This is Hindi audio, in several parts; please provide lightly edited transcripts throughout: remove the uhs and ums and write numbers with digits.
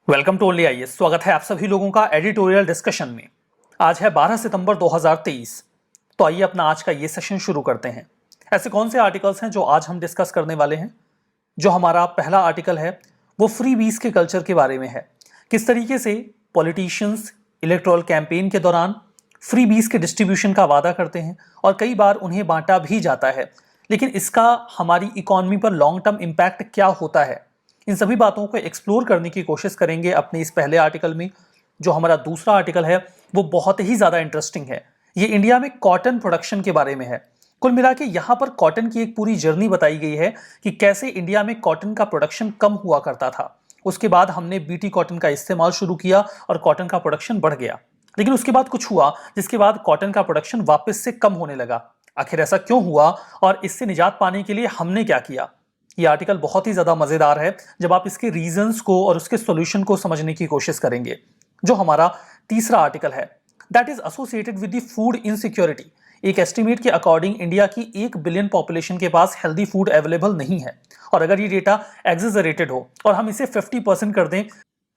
Welcome to only IAS. स्वागत है आप सभी लोगों का एडिटोरियल डिस्कशन में। आज है 12 सितंबर 2023। तो आइए अपना आज का ये सेशन शुरू करते हैं। ऐसे कौन से आर्टिकल्स हैं जो आज हम डिस्कस करने वाले हैं। जो हमारा पहला आर्टिकल है वो फ्री बीज के कल्चर के बारे में है। किस तरीके से पॉलिटिशियंस इलेक्टोरल कैंपेन के दौरान फ्री बीज के डिस्ट्रीब्यूशन का वादा करते हैं और कई बार उन्हें बांटा भी जाता है, लेकिन इसका हमारी इकोनॉमी पर लॉन्ग टर्म इम्पैक्ट क्या होता है, इन सभी बातों को एक्सप्लोर करने की कोशिश करेंगे अपने इस पहले आर्टिकल में। जो हमारा दूसरा आर्टिकल है वो बहुत ही ज़्यादा इंटरेस्टिंग है। ये इंडिया में कॉटन प्रोडक्शन के बारे में है। कुल मिला के यहाँ पर कॉटन की एक पूरी जर्नी बताई गई है कि कैसे इंडिया में कॉटन का प्रोडक्शन कम हुआ करता था। उसके बाद हमने बीटी कॉटन का इस्तेमाल शुरू किया और कॉटन का प्रोडक्शन बढ़ गया, लेकिन उसके बाद कुछ हुआ जिसके बाद कॉटन का प्रोडक्शन वापस से कम होने लगा। आखिर ऐसा क्यों हुआ और इससे निजात पाने के लिए हमने क्या किया। ये आर्टिकल बहुत ही ज़्यादा मज़ेदार है जब आप इसके रीजंस को और उसके सॉल्यूशन को समझने की कोशिश करेंगे। जो हमारा तीसरा आर्टिकल है that is associated with the food insecurity. एक एस्टिमेट के अकॉर्डिंग इंडिया की 1 बिलियन पॉपुलेशन के पास हेल्दी फूड अवेलेबल नहीं है, और अगर ये डेटा एग्जेजरेटेड हो और हम इसे 50% कर दें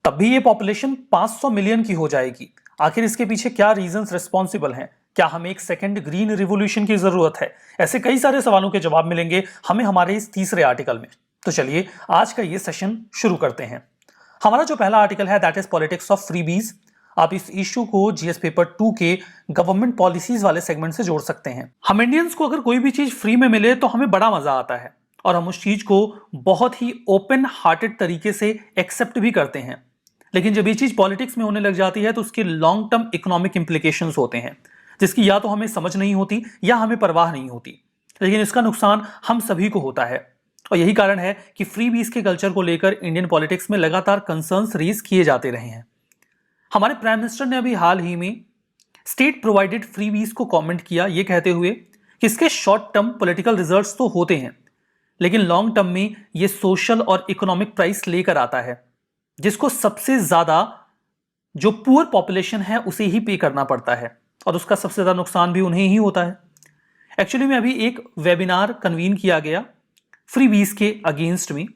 तब भी ये पॉपुलेशन 500 मिलियन की हो जाएगी। आखिर इसके पीछे क्या रीजंस रिस्पॉन्सिबल हैं? क्या हमें एक सेकंड ग्रीन रिवॉल्यूशन की जरूरत है? ऐसे कई सारे सवालों के जवाब मिलेंगे हमें हमारे इस तीसरे आर्टिकल में। तो चलिए आज का ये सेशन शुरू करते हैं। हमारा जो पहला आर्टिकल है that is politics of freebies. आप इस इश्यू को जीएस पेपर 2 के गवर्नमेंट पॉलिसीज वाले सेगमेंट से जोड़ सकते हैं। हम इंडियंस को अगर कोई भी चीज फ्री में मिले तो हमें बड़ा मजा आता है और हम उस चीज को बहुत ही ओपन हार्टेड तरीके से एक्सेप्ट भी करते हैं। लेकिन जब ये चीज पॉलिटिक्स में होने लग जाती है तो उसके लॉन्ग टर्म इकोनॉमिक इंप्लीकेशंस होते हैं, जिसकी या तो हमें समझ नहीं होती या हमें परवाह नहीं होती, लेकिन इसका नुकसान हम सभी को होता है। और यही कारण है कि फ्री बीज के कल्चर को लेकर इंडियन पॉलिटिक्स में लगातार कंसर्न्स रेज किए जाते रहे हैं। हमारे प्राइम मिनिस्टर ने अभी हाल ही में स्टेट प्रोवाइडेड फ्री बीज को कमेंट किया, ये कहते हुए कि इसके शॉर्ट टर्म पॉलिटिकल रिजल्ट्स तो होते हैं, लेकिन लॉन्ग टर्म में ये सोशल और इकोनॉमिक प्राइस लेकर आता है, जिसको सबसे ज्यादा जो पुअर पॉपुलेशन है उसे ही पे करना पड़ता है, और उसका सबसे ज़्यादा नुकसान भी उन्हें ही होता है। एक्चुअली में अभी एक वेबिनार कन्वीन किया गया फ्री बीज के अगेंस्ट में।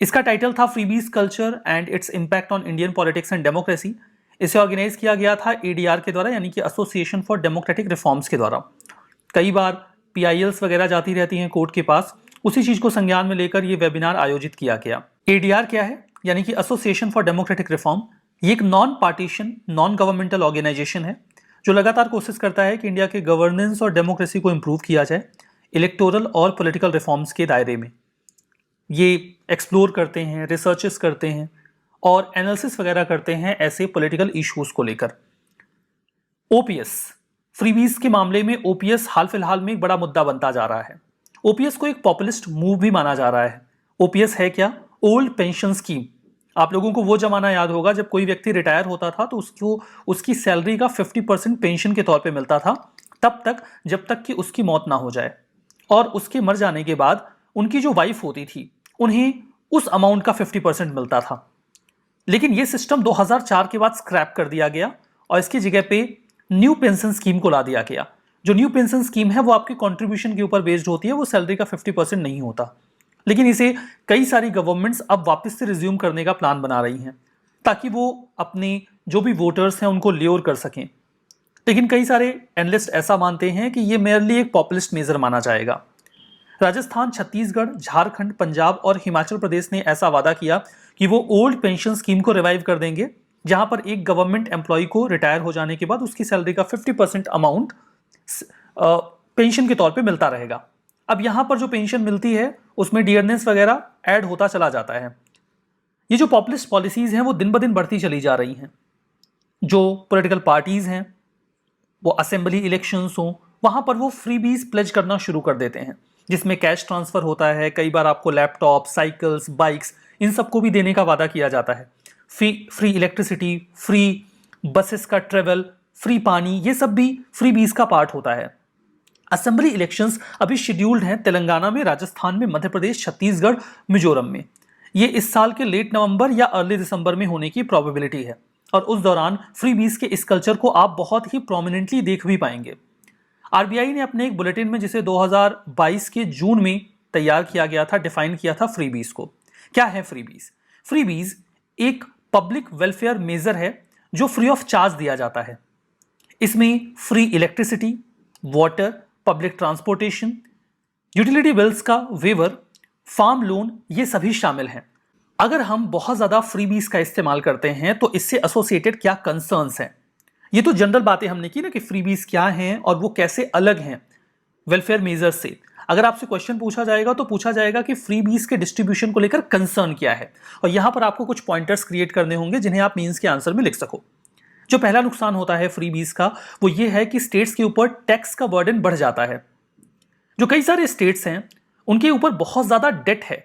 इसका टाइटल था फ्री बीज culture and its impact on Indian politics and democracy. इसे ऑर्गेनाइज किया गया था एडीआर के द्वारा, यानी कि एसोसिएशन फॉर डेमोक्रेटिक रिफॉर्म्स के द्वारा। कई बार पीआईएल्स वगैरह जाती रहती हैं कोर्ट के पास, उसी चीज़ को संज्ञान में लेकर यह वेबिनार आयोजित किया गया। एडीआर क्या है? यानी कि एसोसिएशन फॉर डेमोक्रेटिक रिफॉर्म। ये एक non partisan non governmental organisation है जो लगातार कोशिश करता है कि इंडिया के गवर्नेंस और डेमोक्रेसी को इंप्रूव किया जाए इलेक्टोरल और पॉलिटिकल रिफॉर्म्स के दायरे में। ये एक्सप्लोर करते हैं, रिसर्चेस करते हैं और एनालिसिस वगैरह करते हैं ऐसे पॉलिटिकल इश्यूज को लेकर। ओपीएस, फ्रीबीज के मामले में ओपीएस हाल फिलहाल में एक बड़ा मुद्दा बनता जा रहा है। ओपीएस को एक पॉपुलिस्ट मूव भी माना जा रहा है। ओपीएस है क्या? Old pension scheme. आप लोगों को वो जमाना याद होगा जब कोई व्यक्ति रिटायर होता था तो उसको उसकी सैलरी का 50% पेंशन के तौर पे मिलता था, तब तक जब तक कि उसकी मौत ना हो जाए, और उसके मर जाने के बाद उनकी जो वाइफ होती थी उन्हें उस अमाउंट का 50% मिलता था। लेकिन ये सिस्टम 2004 के बाद स्क्रैप कर दिया गया और इसकी जगह पे न्यू पेंशन स्कीम को ला दिया गया। जो न्यू पेंशन स्कीम है वो आपकी कॉन्ट्रीब्यूशन के ऊपर बेस्ड होती है, वो सैलरी का 50% नहीं होता। लेकिन इसे कई सारी गवर्नमेंट्स अब वापस से रिज्यूम करने का प्लान बना रही हैं ताकि वो अपने जो भी वोटर्स हैं उनको ल्योर कर सकें। लेकिन कई सारे एनालिस्ट ऐसा मानते हैं कि ये मेयरली एक पॉपुलिस्ट मेजर माना जाएगा। राजस्थान, छत्तीसगढ़, झारखंड, पंजाब और हिमाचल प्रदेश ने ऐसा वादा किया कि वो ओल्ड पेंशन स्कीम को रिवाइव कर देंगे, जहां पर एक गवर्नमेंट एम्प्लॉय को रिटायर हो जाने के बाद उसकी सैलरी का 50% अमाउंट पेंशन के तौर पे मिलता रहेगा। अब यहां पर जो पेंशन मिलती है उसमें डियरनेस वगैरह ऐड होता चला जाता है। ये जो पॉपुलिस्ट पॉलिसीज हैं वो दिन ब दिन बढ़ती चली जा रही हैं। जो पॉलिटिकल पार्टीज हैं वो असेंबली इलेक्शंस हों वहां पर वो फ्रीबीज प्लेज करना शुरू कर देते हैं, जिसमें कैश ट्रांसफर होता है। कई बार आपको लैपटॉप, साइकिल्स, बाइक्स, इन सबको भी देने का वादा किया जाता है। फ्री इलेक्ट्रिसिटी, फ्री बसेस का ट्रेवल, फ्री पानी, ये सब भी फ्रीबीज का पार्ट होता है। असेंबली इलेक्शंस अभी शेड्यूल्ड हैं तेलंगाना में, राजस्थान में, मध्य प्रदेश, छत्तीसगढ़, मिजोरम में। ये इस साल के लेट नवंबर या अर्ली दिसंबर में होने की प्रोबेबिलिटी है, और उस दौरान फ्रीबीज के इस कल्चर को आप बहुत ही प्रोमिनेंटली देख भी पाएंगे। आरबीआई ने अपने एक बुलेटिन में, जिसे 2022 के जून में तैयार किया गया था, डिफाइन किया था फ्रीबीज को। क्या है फ्रीबीज? फ्रीबीज एक पब्लिक वेलफेयर मेजर है जो फ्री ऑफ चार्ज दिया जाता है। इसमें free electricity, water, public transportation, utility bills का वेवर, फार्म लोन, ये सभी शामिल हैं। अगर हम बहुत ज़्यादा फ्रीबीज का इस्तेमाल करते हैं तो इससे एसोसिएटेड क्या कंसर्न्स हैं। ये तो जनरल बातें हमने की ना कि फ्रीबीज क्या हैं और वो कैसे अलग हैं वेलफेयर मेजर्स से। अगर आपसे क्वेश्चन पूछा जाएगा तो पूछा जाएगा कि फ्रीबीज के डिस्ट्रीब्यूशन को लेकर कंसर्न क्या है, और यहां पर आपको कुछ पॉइंटर्स क्रिएट करने होंगे जिन्हें आप मीन्स के आंसर में लिख सको। जो पहला नुकसान होता है फ्रीबीज का वो ये है कि स्टेट्स के ऊपर टैक्स का बर्डन बढ़ जाता है। जो कई सारे स्टेट्स हैं उनके ऊपर बहुत ज़्यादा डेट है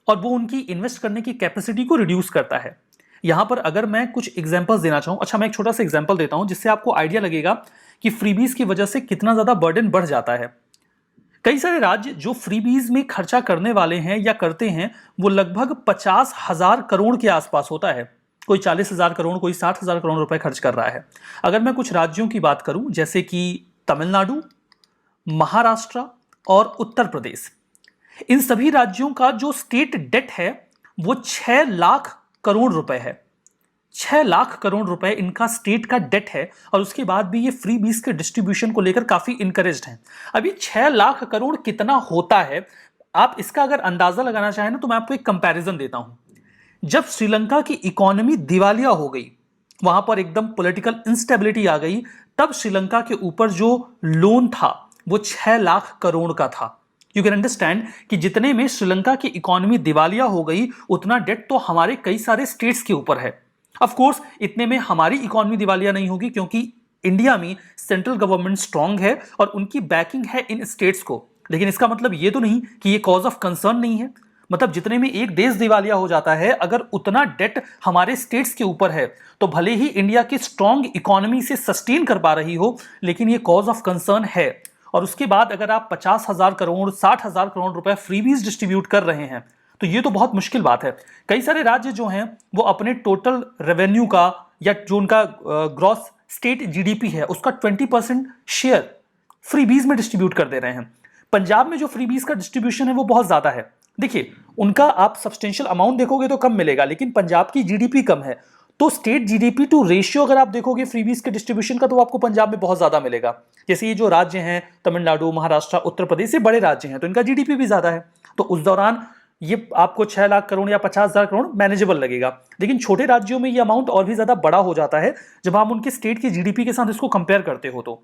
और वो उनकी इन्वेस्ट करने की कैपेसिटी को रिड्यूस करता है। यहां पर अगर मैं कुछ एग्जांपल्स देना चाहूं, अच्छा मैं एक छोटा सा एग्जांपल देता हूं जिससे आपको आइडिया लगेगा कि फ्रीबीज की वजह से कितना ज़्यादा बर्डन बढ़ जाता है। कई सारे राज्य जो फ्रीबीज में खर्चा करने वाले हैं या करते हैं वो लगभग 50,000 करोड़ के आसपास होता है। कोई 40,000 करोड़, कोई 60,000 करोड़ रुपए खर्च कर रहा है। अगर मैं कुछ राज्यों की बात करूं जैसे कि तमिलनाडु, महाराष्ट्र और उत्तर प्रदेश, इन सभी राज्यों का जो स्टेट डेट है वो 6 लाख करोड़ रुपए है। 6 लाख करोड़ रुपए इनका स्टेट का डेट है और उसके बाद भी ये फ्रीबीज के डिस्ट्रीब्यूशन को लेकर काफी इनकरेज्ड हैं। अभी 6 लाख करोड़ कितना होता है, आप इसका अगर अंदाजा लगाना चाहें ना तो मैं आपको एक कंपैरिजन देता हूं। जब श्रीलंका की इकोनॉमी दिवालिया हो गई, वहां पर एकदम पॉलिटिकल इंस्टेबिलिटी आ गई, तब श्रीलंका के ऊपर जो लोन था वो 6 लाख करोड़ का था। यू कैन अंडरस्टैंड कि जितने में श्रीलंका की इकोनॉमी दिवालिया हो गई उतना डेट तो हमारे कई सारे स्टेट्स के ऊपर है। ऑफ कोर्स इतने में हमारी इकोनॉमी दिवालिया नहीं होगी क्योंकि इंडिया में सेंट्रल गवर्नमेंट स्ट्रांग है और उनकी बैकिंग है इन स्टेट्स को, लेकिन इसका मतलब ये तो नहीं कि ये कॉज ऑफ कंसर्न नहीं है। मतलब जितने में एक देश दिवालिया हो जाता है, अगर उतना डेट हमारे स्टेट्स के ऊपर है तो भले ही इंडिया की स्ट्रांग इकोनॉमी से सस्टेन कर पा रही हो, लेकिन ये कॉज ऑफ कंसर्न है। और उसके बाद अगर आप 50,000 करोड़, 60,000 करोड़ रुपए फ्रीबीज डिस्ट्रीब्यूट कर रहे हैं तो ये तो बहुत मुश्किल बात है। कई सारे राज्य जो हैं वो अपने टोटल रेवेन्यू का या जो उनका ग्रॉस स्टेट जीडीपी है उसका 20% शेयर फ्रीबीज में डिस्ट्रीब्यूट कर दे रहे हैं। पंजाब में जो फ्रीबीज का डिस्ट्रीब्यूशन है वो बहुत ज्यादा है। देखिए उनका आप सब्सटेंशियल अमाउंट देखोगे तो कम मिलेगा, लेकिन पंजाब की जीडीपी कम है, तो स्टेट जीडीपी टू रेशियो अगर आप देखोगे फ्रीबीज के डिस्ट्रीब्यूशन का तो आपको पंजाब में बहुत ज्यादा मिलेगा। जैसे ये जो राज्य हैं तमिलनाडु, महाराष्ट्र, उत्तर प्रदेश, ये बड़े राज्य हैं तो इनका जीडीपी भी ज्यादा है, तो उस दौरान ये आपको 6 लाख करोड़ या 50,000 करोड़ मैनेजेबल लगेगा। लेकिन छोटे राज्यों में ये अमाउंट और भी ज्यादा बड़ा हो जाता है जब आप उनके स्टेट की जीडीपी के साथ इसको कंपेयर करते हो। तो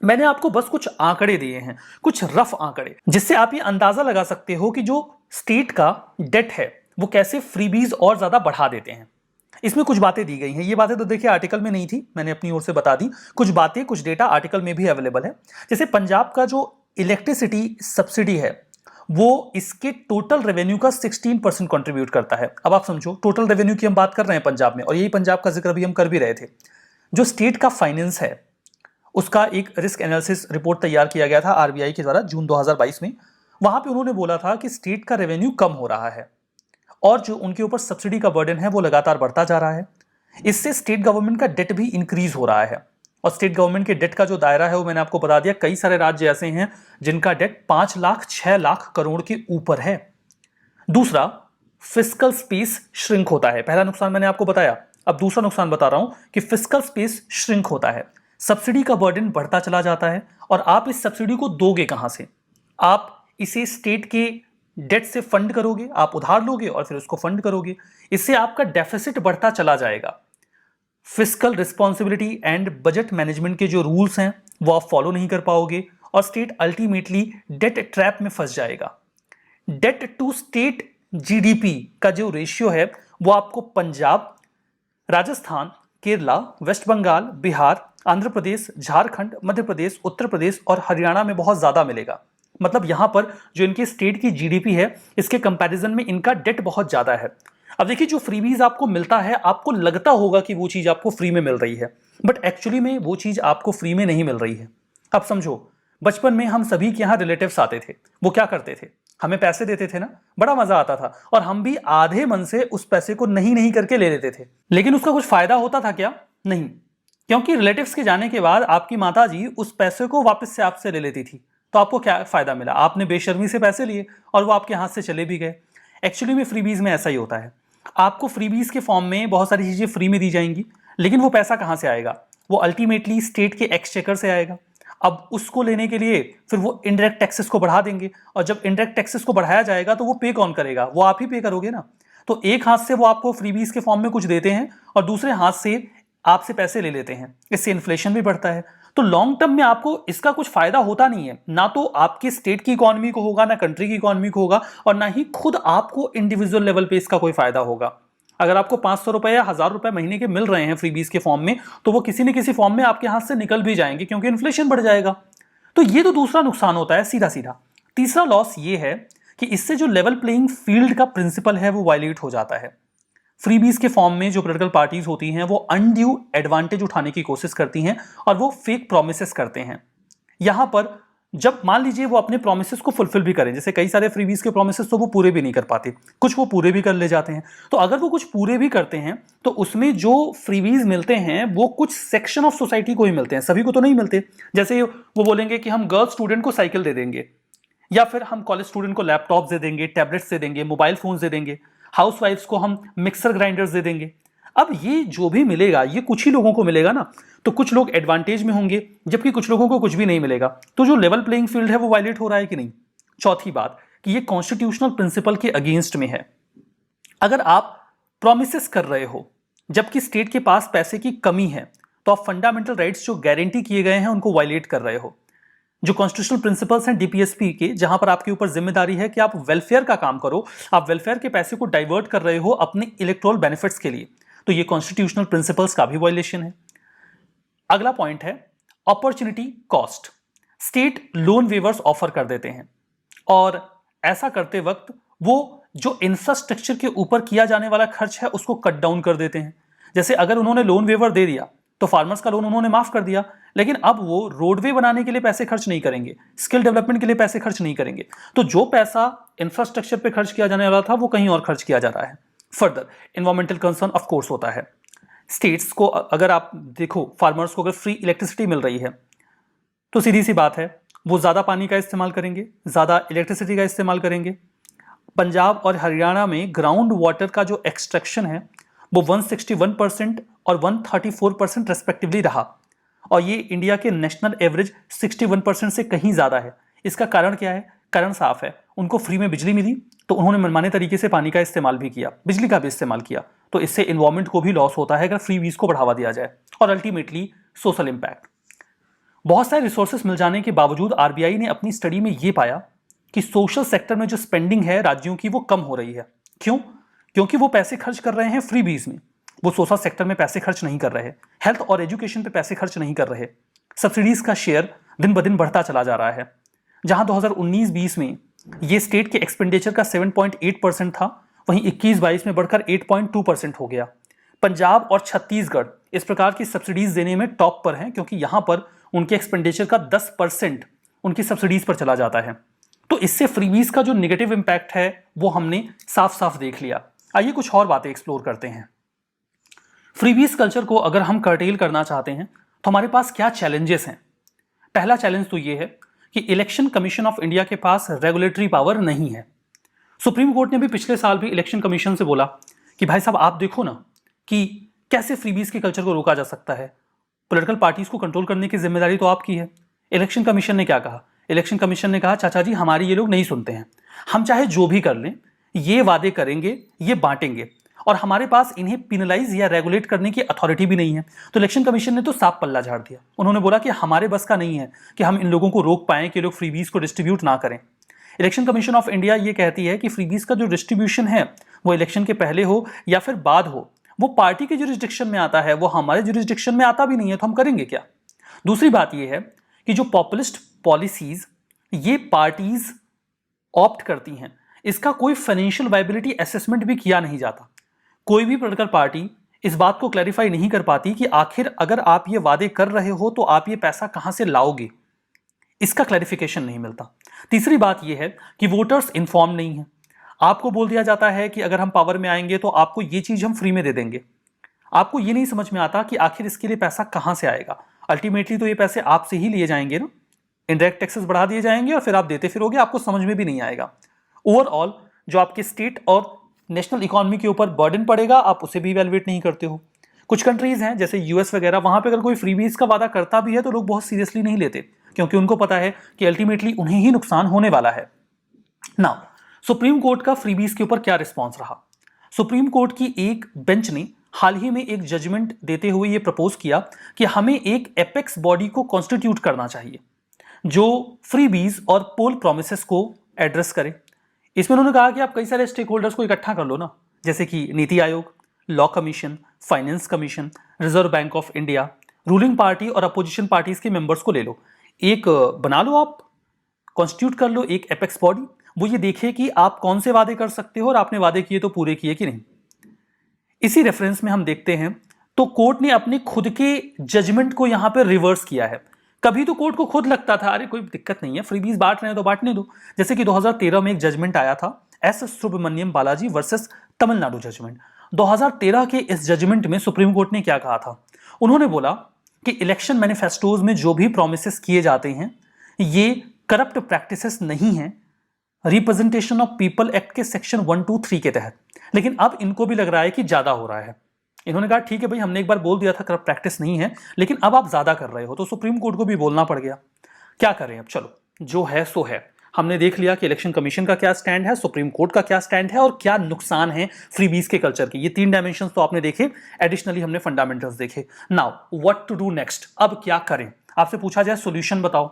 मैंने आपको बस कुछ आंकड़े दिए हैं, कुछ रफ आंकड़े, जिससे आप ये अंदाजा लगा सकते हो कि जो स्टेट का डेट है वो कैसे फ्रीबीज और ज्यादा बढ़ा देते हैं। इसमें कुछ बातें दी गई हैं, ये बातें तो देखिए आर्टिकल में नहीं थी, मैंने अपनी ओर से बता दी। कुछ बातें, कुछ डेटा आर्टिकल में भी अवेलेबल है। जैसे पंजाब का जो इलेक्ट्रिसिटी सब्सिडी है वो इसके टोटल रेवेन्यू का 16% कंट्रीब्यूट करता है। अब आप समझो टोटल रेवेन्यू की हम बात कर रहे हैं पंजाब में, और यही पंजाब का जिक्र भी हम कर भी रहे थे। जो स्टेट का फाइनेंस है उसका एक रिस्क एनालिसिस रिपोर्ट तैयार किया गया था आरबीआई के द्वारा जून 2022 में। वहां पे उन्होंने बोला था कि स्टेट का रेवेन्यू कम हो रहा है और जो उनके ऊपर सब्सिडी का बर्डन है वो लगातार बढ़ता जा रहा है। इससे स्टेट गवर्नमेंट का डेट भी इंक्रीज हो रहा है, और स्टेट गवर्नमेंट के डेट का जो दायरा है वो मैंने आपको बता दिया। कई सारे राज्य ऐसे हैं जिनका डेट 5 लाख 6 लाख करोड़ के ऊपर है। दूसरा, फिस्कल स्पेस श्रिंक होता है। पहला नुकसान मैंने आपको बताया, अब दूसरा नुकसान बता रहा हूं कि फिस्कल स्पेस श्रिंक होता है। सब्सिडी का बर्डन बढ़ता चला जाता है और आप इस सब्सिडी को दोगे कहां से? आप इसे स्टेट के डेट से फंड करोगे, आप उधार लोगे और फिर उसको फंड करोगे। इससे आपका डेफिसिट बढ़ता चला जाएगा। Fiscal responsibility and budget management के जो रूल्स हैं वो आप फॉलो नहीं कर पाओगे और स्टेट अल्टीमेटली डेट ट्रैप में फंस जाएगा। डेट टू स्टेट जीडीपी का जो रेशियो है वो आपको पंजाब, राजस्थान, केरला, वेस्ट बंगाल, बिहार, आंध्र प्रदेश, झारखंड, मध्य प्रदेश, उत्तर प्रदेश और हरियाणा में बहुत ज्यादा मिलेगा। मतलब यहां पर जो इनके स्टेट की जीडीपी है इसके कंपैरिजन में इनका डेट बहुत ज्यादा है। अब देखिए जो फ्रीबीज आपको मिलता है, आपको लगता होगा कि वो चीज आपको फ्री में मिल रही है, बट एक्चुअली में वो चीज आपको फ्री में नहीं मिल रही है। अब समझो, बचपन में हम सभी के यहाँ रिलेटिव्स आते थे, वो क्या करते थे, हमें पैसे देते थे ना, बड़ा मजा आता था और हम भी आधे मन से उस पैसे को नहीं नहीं करके ले लेते थे। लेकिन उसका कुछ फायदा होता था क्या? नहीं, क्योंकि रिलेटिव्स के जाने के बाद आपकी माता जी उस पैसे को वापस से आपसे ले लेती थी। तो आपको क्या फायदा मिला? आपने बेशर्मी से पैसे लिए और वो आपके हाथ से चले भी गए। एक्चुअली में फ्रीबीज में ऐसा ही होता है। आपको फ्रीबीज के फॉर्म में बहुत सारी चीजें फ्री में दी जाएंगी, लेकिन वो पैसा कहां से आएगा? वो अल्टीमेटली स्टेट के एक्सचेकर से आएगा। अब उसको लेने के लिए फिर वो इनडायरेक्ट टैक्सेस को बढ़ा देंगे, और जब इनडायरेक्ट टैक्सेस को बढ़ाया जाएगा तो वो पे कौन करेगा? वो आप ही पे करोगे ना। तो एक हाथ से वो आपको फ्रीबीज के फॉर्म में कुछ देते हैं और दूसरे हाथ से आपसे पैसे ले लेते हैं, इससे इन्फ्लेशन भी बढ़ता है। तो लॉन्ग टर्म में आपको इसका कुछ फायदा होता नहीं है, ना तो आपके स्टेट की इकोनॉमी को होगा, ना कंट्री की इकोनॉमी को होगा, और ना ही खुद आपको इंडिविजुअल लेवल पे इसका कोई फायदा होगा। अगर आपको 500 रुपए या 1000 रुपए महीने के मिल रहे हैं फ्रीबीज के फॉर्म में, तो वो किसी न किसी फॉर्म में आपके हाथ से निकल भी जाएंगे, क्योंकि इन्फ्लेशन बढ़ जाएगा। तो ये तो दूसरा नुकसान होता है सीधा सीधा। तीसरा लॉस ये है कि इससे जो लेवल प्लेइंग फील्ड का प्रिंसिपल है वो वायलेट हो जाता है। फ्रीबीज के फॉर्म में जो पॉलिटिकल पार्टीज होती हैं वो अनड्यू एडवांटेज उठाने की कोशिश करती हैं और वो फेक प्रोमिसेस करते हैं। यहां पर जब मान लीजिए वो अपने प्रोमिसेस को फुलफिल भी करें, जैसे कई सारे फ्रीबीज के प्रोमिसेस तो वो पूरे भी नहीं कर पाते, कुछ वो पूरे भी कर ले जाते हैं। तो अगर वो कुछ पूरे भी करते हैं तो उसमें जो फ्रीबीज मिलते हैं वो कुछ सेक्शन ऑफ सोसाइटी को ही मिलते हैं, सभी को तो नहीं मिलते। जैसे वो बोलेंगे कि हम गर्ल्स स्टूडेंट को साइकिल दे देंगे, या फिर हम कॉलेज स्टूडेंट को लैपटॉप दे देंगे, टैबलेट्स दे देंगे, मोबाइल फोन्स दे देंगे, हाउसवाइफ्स को हम मिक्सर ग्राइंडर्स दे देंगे। अब ये जो भी मिलेगा ये कुछ ही लोगों को मिलेगा ना, तो कुछ लोग एडवांटेज में होंगे जबकि कुछ लोगों को कुछ भी नहीं मिलेगा। तो जो लेवल प्लेइंग फील्ड है वो वायलेट हो रहा है कि नहीं। चौथी बात कि ये कॉन्स्टिट्यूशनल प्रिंसिपल के अगेंस्ट में है। अगर आप प्रोमिसेस कर रहे हो जबकि स्टेट के पास पैसे की कमी है, तो आप फंडामेंटल राइट्स जो गारंटी किए गए हैं उनको वायलेट कर रहे हो। जो कॉन्स्टिट्यूशनल प्रिंसिपल्स हैं डीपीएसपी के, जहां पर आपके ऊपर जिम्मेदारी है कि आप वेलफेयर का काम करो, आप वेलफेयर के पैसे को डाइवर्ट कर रहे हो अपने इलेक्टोरल बेनिफिट्स के लिए, तो ये कॉन्स्टिट्यूशनल प्रिंसिपल्स का भी वायलेशन है। अगला पॉइंट है opportunity cost. State loan weavers offer कर देते हैं और ऐसा करते वक्त वो जो इंफ्रास्ट्रक्चर के ऊपर किया जाने वाला खर्च है उसको कट डाउन कर देते हैं। जैसे अगर उन्होंने लोन वेवर दे दिया तो फार्मर्स का लोन उन्होंने माफ कर दिया, लेकिन अब वो रोडवे बनाने के लिए पैसे खर्च नहीं करेंगे, स्किल डेवलपमेंट के लिए पैसे खर्च नहीं करेंगे। तो जो पैसा इंफ्रास्ट्रक्चर पे खर्च किया जाने वाला था वो कहीं और खर्च किया जा रहा है। Further environmental concern of course होता है। स्टेट्स को अगर आप देखो, फार्मर्स को अगर फ्री इलेक्ट्रिसिटी मिल रही है तो सीधी सी बात है वो ज्यादा पानी का इस्तेमाल करेंगे, ज्यादा इलेक्ट्रिसिटी का इस्तेमाल करेंगे। पंजाब और हरियाणा में ग्राउंड वाटर का जो एक्सट्रैक्शन है वो 161% और 134% रेस्पेक्टिवली रहा, और ये इंडिया के नेशनल एवरेज 61% से कहीं ज्यादा है। इसका कारण क्या है? कारण साफ है, उनको फ्री में बिजली मिली तो उन्होंने मनमाने तरीके से पानी का इस्तेमाल भी किया, बिजली का भी इस्तेमाल किया। तो इससे एनवायरमेंट को भी लॉस होता है अगर फ्री वीज को बढ़ावा दिया जाए, और अल्टीमेटली सोशल इंपैक्ट। बहुत सारे रिसोर्सेस मिल जाने के बावजूद आरबीआई ने अपनी स्टडी में यह पाया कि सोशल सेक्टर में जो स्पेंडिंग है राज्यों की वो कम हो रही है। क्यों? क्योंकि वो पैसे खर्च कर रहे हैं फ्री बीज में, वो सोशल सेक्टर में पैसे खर्च नहीं कर रहे, हेल्थ और एजुकेशन पे पैसे खर्च नहीं कर रहे। सब्सिडीज का शेयर दिन ब दिन बढ़ता चला जा रहा है। जहां 2019-20 में ये स्टेट के एक्सपेंडिचर का 7.8% था, वहीं 21-22 में बढ़कर 8.2% हो गया। पंजाब और छत्तीसगढ़ इस प्रकार की सब्सिडीज देने में टॉप पर हैं, क्योंकि यहां पर उनके एक्सपेंडिचर का 10% उनकी सब्सिडीज पर चला जाता है। तो इससे फ्रीबीज का जो नेगेटिव इंपैक्ट है वो हमने साफ साफ देख लिया। आइए कुछ और बातें एक्सप्लोर करते हैं। फ्रीबीज कल्चर को अगर हम कर्टेल करना चाहते हैं तो हमारे पास क्या चैलेंजेस हैं? पहला चैलेंज तो ये है कि इलेक्शन कमीशन ऑफ इंडिया के पास रेगुलेटरी पावर नहीं है। सुप्रीम कोर्ट ने भी पिछले साल भी इलेक्शन कमीशन से बोला कि भाई साहब आप देखो ना कि कैसे फ्रीबीज के कल्चर को रोका जा सकता है, पॉलिटिकल पार्टीज को कंट्रोल करने की जिम्मेदारी तो आपकी है। इलेक्शन कमीशन ने क्या कहा? इलेक्शन कमीशन ने कहा चाचा जी हमारी ये लोग नहीं सुनते हैं, हम चाहे जो भी कर लें, ये वादे करेंगे, ये बांटेंगे, और हमारे पास इन्हें पिनलाइज या रेगुलेट करने की अथॉरिटी भी नहीं है। तो इलेक्शन कमीशन ने तो साफ पल्ला झाड़ दिया। उन्होंने बोला कि हमारे बस का नहीं है कि हम इन लोगों को रोक पाएं कि लोग फ्रीबीज को डिस्ट्रीब्यूट ना करें। इलेक्शन कमीशन ऑफ इंडिया ये कहती है कि फ्रीबीज का जो डिस्ट्रीब्यूशन है वो इलेक्शन के पहले हो या फिर बाद हो, वो पार्टी के जुरिस्डिक्शन में आता है, वो हमारे जुरिस्डिक्शन में आता भी नहीं है, तो हम करेंगे क्या? दूसरी बात यह है कि जो पॉपुलिस्ट पॉलिसीज ये पार्टीज ऑप्ट करती हैं, इसका कोई फाइनेंशियल वायबिलिटी असेसमेंट भी किया नहीं जाता। कोई भी पॉलिटिकल पार्टी इस बात को क्लैरिफाई नहीं कर पाती कि आखिर अगर आप ये वादे कर रहे हो तो आप ये पैसा कहां से लाओगे, इसका क्लैरिफिकेशन नहीं मिलता। तीसरी बात यह है कि वोटर्स इन्फॉर्म नहीं है। आपको बोल दिया जाता है कि अगर हम पावर में आएंगे तो आपको ये चीज हम फ्री में दे देंगे। आपको ये नहीं समझ में आता कि आखिर इसके लिए पैसा कहां से आएगा। अल्टीमेटली तो ये पैसे आपसे ही लिए जाएंगे ना, इनडायरेक्ट टैक्सेस बढ़ा दिए जाएंगे और फिर आप देते फिरोगे, आपको समझ में भी नहीं आएगा। ओवरऑल जो आपके स्टेट और नेशनल इकोनॉमी के ऊपर बर्डन पड़ेगा, आप उसे भी इवैल्यूएट नहीं करते हो। कुछ कंट्रीज हैं जैसे यूएस वगैरह, वहां पे अगर कोई फ्रीबीज का वादा करता भी है तो लोग बहुत सीरियसली नहीं लेते, क्योंकि उनको पता है कि अल्टीमेटली उन्हें ही नुकसान होने वाला है। नाउ सुप्रीम कोर्ट का फ्रीबीज के ऊपर क्या रिस्पॉन्स रहा? सुप्रीम कोर्ट की एक बेंच ने हाल ही में एक जजमेंट देते हुए यह प्रपोज किया कि हमें एक एपेक्स बॉडी को कॉन्स्टिट्यूट करना चाहिए जो फ्रीबीज और पोल प्रोमिसेस को एड्रेस करे। इसमें उन्होंने कहा कि आप कई सारे स्टेक होल्डर्स को इकट्ठा कर लो ना, जैसे कि NITI Aayog, law commission, finance commission, reserve bank of India, ruling party और अपोजिशन पार्टीज के मेंबर्स को ले लो, एक बना लो, आप कॉन्स्टिट्यूट कर लो एक एपेक्स बॉडी। वो ये देखे कि आप कौन से वादे कर सकते हो और आपने वादे किए तो पूरे किए कि नहीं। इसी रेफरेंस में हम देखते हैं तो कोर्ट ने अपने खुद के जजमेंट को यहां पर रिवर्स किया है। कभी तो कोर्ट को खुद लगता था अरे कोई दिक्कत नहीं है, फ्रीबीज बांट रहे हैं तो बांटने दो, जैसे कि 2013 में एक जजमेंट आया था S Subramaniam Balaji versus Tamil Nadu judgement. 2013 के इस जजमेंट में सुप्रीम कोर्ट ने क्या कहा था? उन्होंने बोला कि इलेक्शन मैनिफेस्टोज में जो भी प्रोमिसेस किए जाते हैं ये करप्ट प्रैक्टिसेस नहीं हैं रिप्रेजेंटेशन ऑफ पीपल एक्ट के सेक्शन 123 के तहत। लेकिन अब इनको भी लग रहा है कि ज्यादा हो रहा है। इन्होंने कहा ठीक है भाई, हमने एक बार बोल दिया था करप्ट प्रैक्टिस नहीं है, लेकिन अब आप ज्यादा कर रहे हो, तो सुप्रीम कोर्ट को भी बोलना पड़ गया। क्या करें अब? चलो जो है सो है। हमने देख लिया कि इलेक्शन कमीशन का क्या स्टैंड है, सुप्रीम कोर्ट का क्या स्टैंड है और क्या नुकसान है फ्रीबीज के कल्चर के। ये 3 डायमेंशंस तो आपने देखे, एडिशनली हमने फंडामेंटल्स देखे। Now what to do next, अब क्या करें? आपसे पूछा जाए सोल्यूशन बताओ।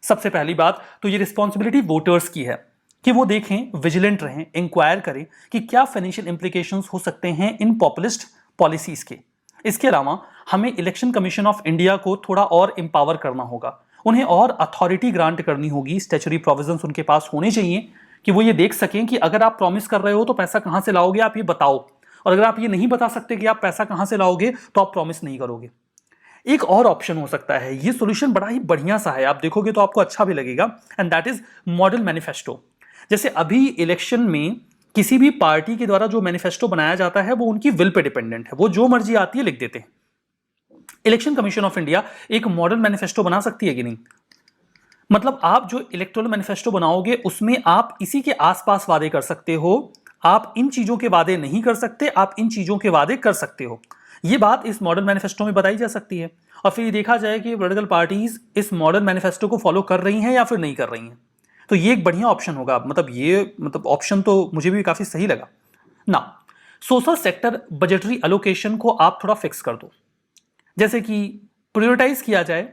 सबसे पहली बात तो ये रिस्पॉन्सिबिलिटी वोटर्स की है कि वो देखें, विजिलेंट रहें, इंक्वायर करें कि क्या फाइनेंशियल इंप्लीकेशंस हो सकते हैं इन पॉपुलिस्ट पॉलिसीज के। इसके अलावा हमें इलेक्शन कमीशन ऑफ इंडिया को थोड़ा और एम्पावर करना होगा, उन्हें और अथॉरिटी ग्रांट करनी होगी, स्टैच्यूटरी प्रोविजंस उनके पास होने चाहिए कि वो ये देख सकें कि अगर आप प्रॉमिस कर रहे हो तो पैसा कहां से लाओगे, आप ये बताओ, और अगर आप ये नहीं बता सकते कि आप पैसा कहां से लाओगे तो आप प्रॉमिस नहीं करोगे। एक और ऑप्शन हो सकता है, ये सॉल्यूशन बड़ा ही बढ़िया सा है, आप देखोगे तो आपको अच्छा भी लगेगा, and that is model manifesto. जैसे अभी इलेक्शन में किसी भी पार्टी के द्वारा जो मैनिफेस्टो बनाया जाता है वो उनकी विल पे डिपेंडेंट है, वो जो मर्जी आती है लिख देते हैं। इलेक्शन कमीशन ऑफ इंडिया एक मॉडल मैनिफेस्टो बना सकती है कि नहीं? मतलब आप जो इलेक्टोरल मैनिफेस्टो बनाओगे उसमें आप इसी के आसपास वादे कर सकते हो, आप इन चीजों के वादे नहीं कर सकते, आप इन चीजों के वादे कर सकते हो। ये बात इस मॉडल मैनिफेस्टो में बताई जा सकती है, और फिर देखा जाए कि पॉलिटिकल पार्टीज इस मॉडल मैनिफेस्टो को फॉलो कर रही हैं या फिर नहीं कर रही हैं। तो ये एक बढ़िया ऑप्शन होगा, मतलब ऑप्शन तो मुझे भी काफी सही लगा ना। सोशल सेक्टर बजटरी एलोकेशन को आप थोड़ा फिक्स कर दो, जैसे कि प्रायोरिटाइज किया जाए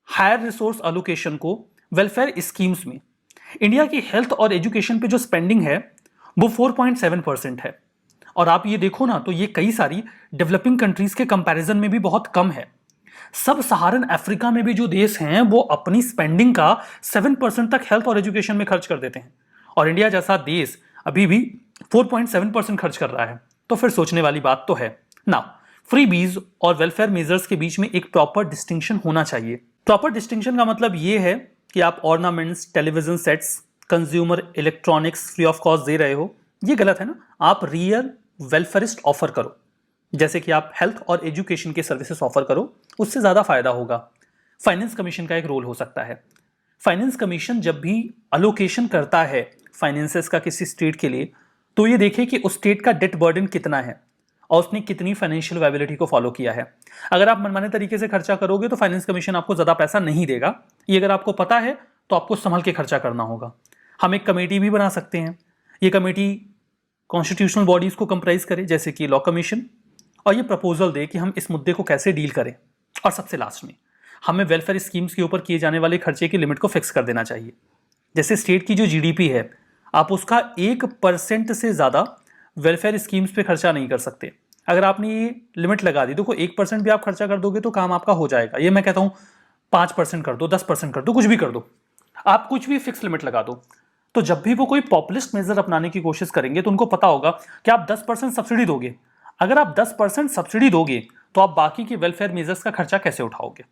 हायर रिसोर्स एलोकेशन को वेलफेयर स्कीम्स में। इंडिया की हेल्थ और एजुकेशन पे जो स्पेंडिंग है वो 4.7% है, और आप ये देखो ना तो ये कई सारी डेवलपिंग कंट्रीज के कंपैरिजन में भी बहुत कम है। सब सहारन अफ्रीका में भी जो देश हैं वो अपनी स्पेंडिंग का 7% तक हेल्थ और एजुकेशन में खर्च कर देते हैं, और इंडिया जैसा देश अभी भी 4.7% खर्च कर रहा है। तो फिर सोचने वाली बात तो है ना। फ्रीबीज और वेलफेयर मेजर्स के बीच में एक प्रॉपर डिस्टिंक्शन होना चाहिए। प्रॉपर डिस्टिंक्शन का मतलब ये है कि आप ornaments, television sets, consumer electronics free of cost दे रहे हो, ये गलत है ना। आप रियल वेलफेयरिस्ट ऑफर करो, जैसे कि आप हेल्थ और एजुकेशन के सर्विसेज ऑफर करो, उससे ज़्यादा फायदा होगा। फाइनेंस कमीशन का एक रोल हो सकता है। फाइनेंस कमीशन जब भी अलोकेशन करता है फाइनेंसेस का किसी स्टेट के लिए, तो ये देखे कि उस स्टेट का डेट बर्डन कितना है और उसने कितनी फाइनेंशियल वायबिलिटी को फॉलो किया है। अगर आप मनमाने तरीके से खर्चा करोगे तो फाइनेंस कमीशन आपको ज़्यादा पैसा नहीं देगा। ये अगर आपको पता है तो आपको संभल के खर्चा करना होगा। हम एक कमेटी भी बना सकते हैं, ये कमेटी कॉन्स्टिट्यूशनल बॉडीज को कंप्राइज करे, जैसे कि लॉ कमीशन, और ये प्रपोजल दे कि हम इस मुद्दे को कैसे डील करें। और सबसे लास्ट में हमें वेलफेयर स्कीम्स के ऊपर किए जाने वाले खर्चे की लिमिट को फिक्स कर देना चाहिए। जैसे स्टेट की जो जीडीपी है, आप उसका 1% से ज़्यादा वेलफेयर स्कीम्स पे खर्चा नहीं कर सकते। अगर आपने ये लिमिट लगा दी, देखो 1% भी आप खर्चा कर दोगे तो काम आपका हो जाएगा। ये मैं कहता हूँ 5% कर दो, 10% कर दो, कुछ भी कर दो, आप कुछ भी फिक्स लिमिट लगा दो। तो जब भी वो कोई पॉपुलिस्ट मेजर अपनाने की कोशिश करेंगे तो उनको पता होगा कि आप 10% सब्सिडी दोगे। अगर आप 10% सब्सिडी दोगे तो आप बाकी के वेलफेयर मेजर्स का खर्चा कैसे उठाओगे?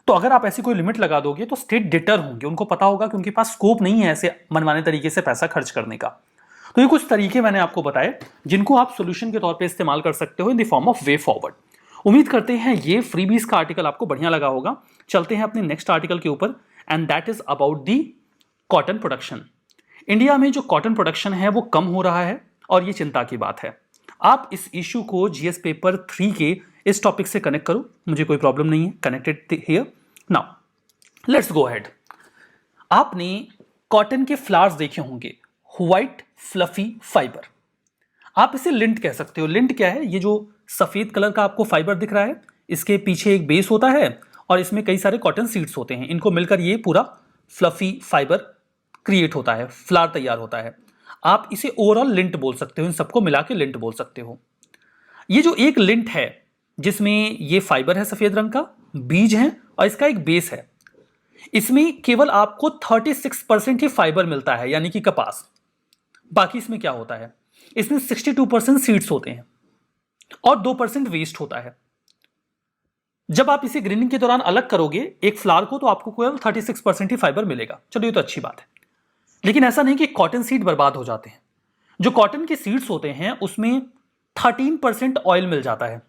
तो अगर आप ऐसी कोई लिमिट लगा दोगे तो स्टेट डिटर होंगे, उनको पता होगा कि उनके पास स्कोप नहीं है ऐसे मनमाने तरीके से पैसा खर्च करने का। तो ये कुछ तरीके मैंने आपको बताए जिनको आप सोल्यूशन के तौर पे इस्तेमाल कर सकते हो in the form of way forward. उम्मीद करते हैं ये फ्रीबीज का आर्टिकल आपको बढ़िया लगा होगा। चलते हैं अपने नेक्स्ट आर्टिकल के ऊपर, and that is about the cotton production. India में जो कॉटन प्रोडक्शन है वो कम हो रहा है और ये चिंता की बात है। आप इस इशू को जीएस पेपर 3 के इस टॉपिक से कनेक्ट करो, मुझे कोई प्रॉब्लम नहीं है, connected here. Now let's go ahead. आपने कॉटन के फ्लावर्स देखे होंगे, व्हाइट फ्लफी फाइबर। आप इसे लिंट कह सकते हो। लिंट क्या है? ये जो सफेद कलर का आपको फाइबर दिख रहा है, इसके पीछे एक बेस होता है और इसमें कई सारे कॉटन सीड्स होते हैं। इनको मिलकर ये पूरा फ्लफी फाइबर क्रिएट होता है, फ्लावर तैयार होता है। आप इसे ओवरऑल लिंट बोल सकते हो, इन सबको मिला के लिंट बोल सकते हो। ये जो एक लिंट है जिसमें ये फाइबर है सफेद रंग का, बीज है और इसका एक बेस है, इसमें केवल आपको 36% ही फाइबर मिलता है, यानी कि कपास। बाकी इसमें क्या होता है? इसमें 62% सीड्स होते हैं और 2% वेस्ट होता है। जब आप इसे ग्रीनिंग के दौरान अलग करोगे एक फ्लावर को, तो आपको केवल 36% ही फाइबर मिलेगा। चलो ये तो अच्छी बात है, लेकिन ऐसा नहीं कि कॉटन सीड बर्बाद हो जाते हैं। जो कॉटन के सीड्स होते हैं उसमें 13% ऑयल मिल जाता है,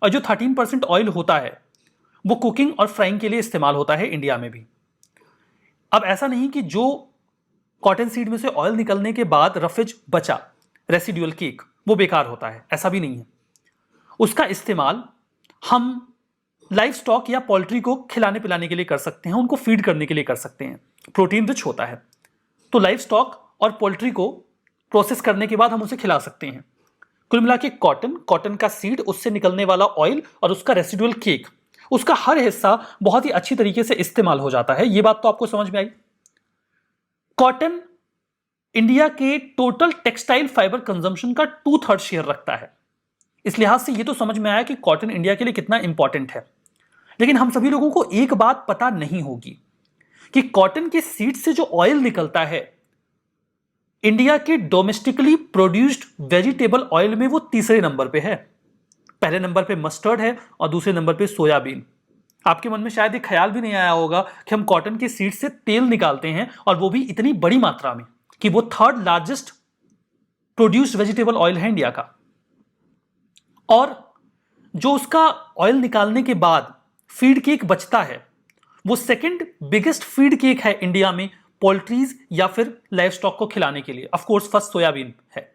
और जो 13% ऑयल होता है वो कुकिंग और फ्राइंग के लिए इस्तेमाल होता है इंडिया में भी। अब ऐसा नहीं कि जो कॉटन सीड में से ऑयल निकलने के बाद रफेज बचा, रेसिडुअल केक, वो बेकार होता है, ऐसा भी नहीं है। उसका इस्तेमाल हम लाइव स्टॉक या पोल्ट्री को खिलाने पिलाने के लिए कर सकते हैं, उनको फीड करने के लिए कर सकते हैं। प्रोटीन रिच होता है, तो लाइव स्टॉक और पोल्ट्री को प्रोसेस करने के बाद हम उसे खिला सकते हैं। कुल मिला के कॉटन का सीड, उससे निकलने वाला ऑयल और उसका रेसिडुअल केक, उसका हर हिस्सा बहुत ही अच्छी तरीके से इस्तेमाल हो जाता है। यह बात तो आपको समझ में आई। कॉटन इंडिया के टोटल टेक्सटाइल फाइबर कंजम्पशन का 2/3 शेयर रखता है। इस लिहाज से यह तो समझ में आया कि कॉटन इंडिया के लिए कितना इंपॉर्टेंट है। लेकिन हम सभी लोगों को एक बात पता नहीं होगी कि कॉटन के सीड से जो ऑयल निकलता है, इंडिया के डोमेस्टिकली प्रोड्यूस्ड वेजिटेबल ऑयल में वो तीसरे नंबर पे है। पहले नंबर पे मस्टर्ड है और दूसरे नंबर पे सोयाबीन। आपके मन में शायद ये ख्याल भी नहीं आया होगा कि हम कॉटन के सीड से तेल निकालते हैं, और वो भी इतनी बड़ी मात्रा में कि वो 3rd largest produced vegetable oil है इंडिया का। और जो उसका ऑयल निकालने के बाद फीड केक बचता है, वो 2nd बिगेस्ट फीड केक है इंडिया में पोल्ट्रीज या फिर लाइव स्टॉक को खिलाने के लिए। ऑफ कोर्स फर्स्ट सोयाबीन है।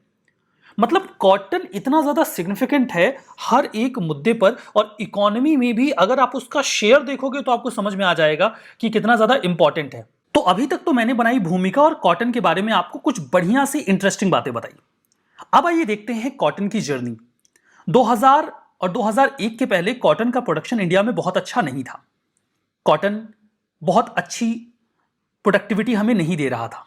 मतलब कॉटन इतना ज्यादा सिग्निफिकेंट है हर एक मुद्दे पर, और इकोनॉमी में भी अगर आप उसका शेयर देखोगे तो आपको समझ में आ जाएगा कि कितना ज्यादा इंपॉर्टेंट है। तो अभी तक तो मैंने बनाई भूमिका और कॉटन के बारे में आपको कुछ बढ़िया सी इंटरेस्टिंग बातें बताई। अब आइए देखते हैं कॉटन की जर्नी। 2000 और 2001 के पहले कॉटन का प्रोडक्शन इंडिया में बहुत अच्छा नहीं था। कॉटन बहुत अच्छी प्रोडक्टिविटी हमें नहीं दे रहा था।